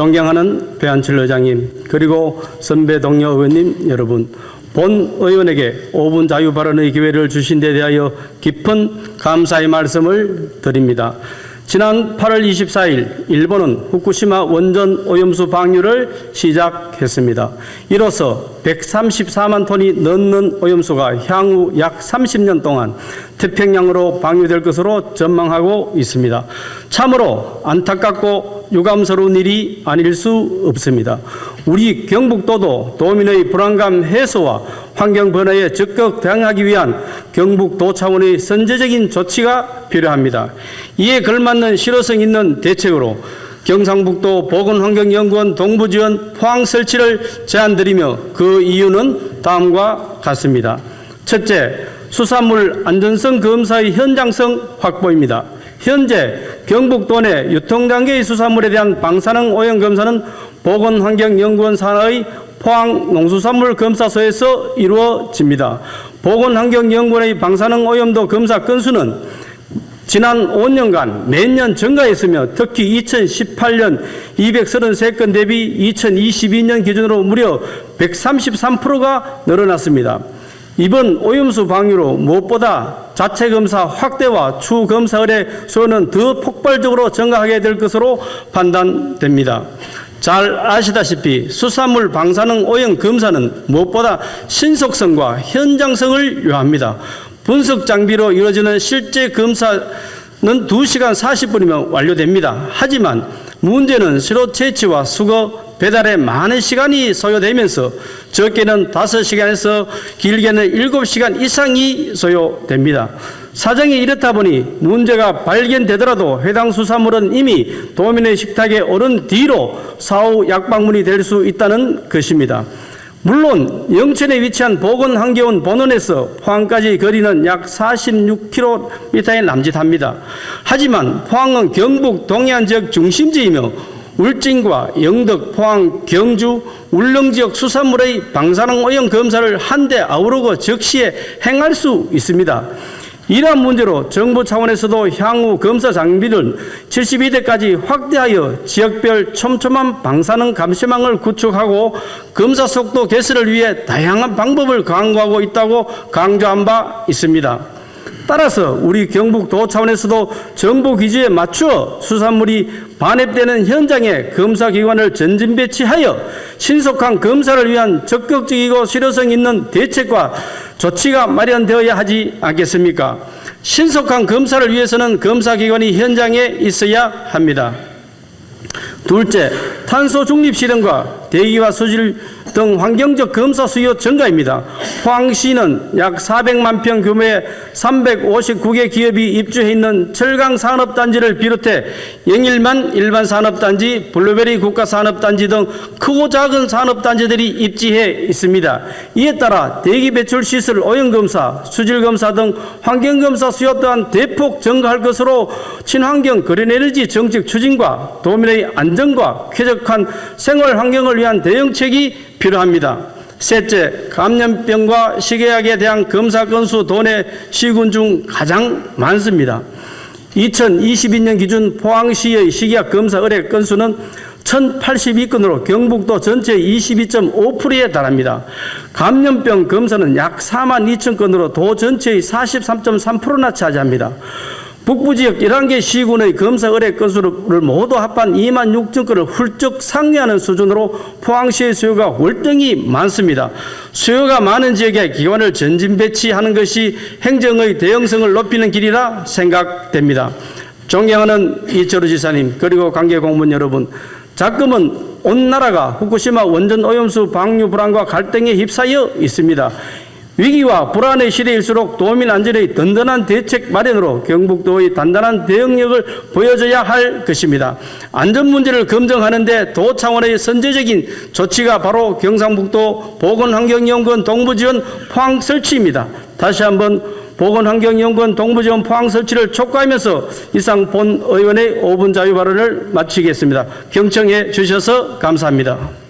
존경하는 배한철 의장님, 그리고 선배 동료 의원님 여러분, 본 의원에게 5분 자유 발언의 기회를 주신 데 대하여 깊은 감사의 말씀을 드립니다. 지난 8월 24일 일본은 후쿠시마 원전 오염수 방류를 시작했습니다. 이로써 134만 톤이 넘는 오염수가 향후 약 30년 동안 태평양으로 방류될 것으로 전망하고 있습니다. 참으로 안타깝고 유감스러운 일이 아닐 수 없습니다. 우리 경북도도 도민의 불안감 해소와 환경 변화에 적극 대응하기 위한 경북도 차원의 선제적인 조치가 필요합니다. 이에 걸맞는 실효성 있는 대책으로 경상북도 보건환경연구원 동부지원 포항 설치를 제안드리며 그 이유는 다음과 같습니다. 첫째, 수산물 안전성 검사의 현장성 확보입니다. 현재 경북도 내 유통단계의 수산물에 대한 방사능 오염 검사는 보건환경연구원 산하의 포항농수산물검사소에서 이루어집니다. 보건환경연구원의 방사능 오염도 검사 건수는 지난 5년간 매년 증가했으며 특히 2018년 233건 대비 2022년 기준으로 무려 133%가 늘어났습니다. 이번 오염수 방류로 무엇보다 자체 검사 확대와 추후 검사 의뢰 수요는 더 폭발적으로 증가하게 될 것으로 판단됩니다. 잘 아시다시피 수산물 방사능 오염 검사는 무엇보다 신속성과 현장성을 요합니다. 분석 장비로 이루어지는 실제 검사는 2시간 40분이면 완료됩니다. 하지만 문제는 시로 채취와 수거, 배달에 많은 시간이 소요되면서 적게는 5시간에서 길게는 7시간 이상이 소요됩니다. 사정이 이렇다 보니 문제가 발견되더라도 해당 수산물은 이미 도민의 식탁에 오른 뒤로 사후 약방문이 될 수 있다는 것입니다. 물론 영천에 위치한 보건환경원 본원에서 포항까지 거리는 약 46km에 남짓합니다. 하지만 포항은 경북 동해안 지역 중심지이며 울진과 영덕, 포항, 경주, 울릉 지역 수산물의 방사능 오염 검사를 한데 아우르고 적시에 행할 수 있습니다. 이러한 문제로 정부 차원에서도 향후 검사 장비를 72대까지 확대하여 지역별 촘촘한 방사능 감시망을 구축하고 검사 속도 개선을 위해 다양한 방법을 강구하고 있다고 강조한 바 있습니다. 따라서 우리 경북도 차원에서도 정부 기준에 맞추어 수산물이 반입되는 현장에 검사기관을 전진 배치하여 신속한 검사를 위한 적극적이고 실효성 있는 대책과 조치가 마련되어야 하지 않겠습니까? 신속한 검사를 위해서는 검사기관이 현장에 있어야 합니다. 둘째, 탄소 중립 실현과 대기와 수질 등 환경적 검사 수요 증가입니다. 포항시는 약 400만 평 규모의 359개 기업이 입주해 있는 철강산업단지를 비롯해 영일만 일반산업단지, 블루베리 국가산업단지 등 크고 작은 산업단지들이 입지해 있습니다. 이에 따라 대기 배출 시설 오염검사, 수질검사 등 환경검사 수요 또한 대폭 증가할 것으로 친환경 그린에너지 정책 추진과 도민의 안전과 쾌적한 생활 환경을 위한 대응책이 필요합니다. 셋째, 감염병과 식이약에 대한 검사 건수 도내 시군 중 가장 많습니다. 2022년 기준 포항시의 식이약 검사 의뢰 건수는 1082건으로 경북도 전체의 22.5%에 달합니다. 감염병 검사는 약 4만 2천 건으로 도 전체의 43.3%나 차지합니다. 북부지역 11개 시군의 검사 의뢰 건수를 모두 합한 2만 6천 건을 훌쩍 상회하는 수준으로 포항시의 수요가 월등히 많습니다. 수요가 많은 지역에 기관을 전진 배치하는 것이 행정의 대응성을 높이는 길이라 생각됩니다. 존경하는 이철우 지사님, 그리고 관계 공무원 여러분, 자금은 온 나라가 후쿠시마 원전 오염수 방류 불안과 갈등에 휩싸여 있습니다. 위기와 불안의 시대일수록 도민 안전의 든든한 대책 마련으로 경북도의 단단한 대응력을 보여줘야 할 것입니다. 안전 문제를 검증하는데 도 차원의 선제적인 조치가 바로 경상북도 보건환경연구원 동부지원 포항 설치입니다. 다시 한번 보건환경연구원 동부지원 포항 설치를 촉구하면서 이상 본 의원의 5분 자유 발언을 마치겠습니다. 경청해 주셔서 감사합니다.